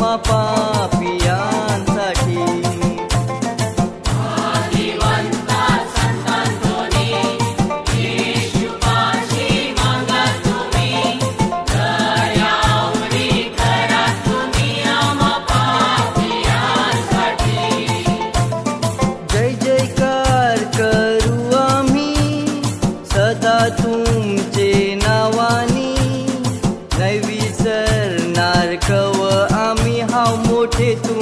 आम्हा पापियांसाठी. जय जयकार करू आम्ही सदा तुमचे नावानी, नाही विसरणार कव आम्ही हाव मोठे तुम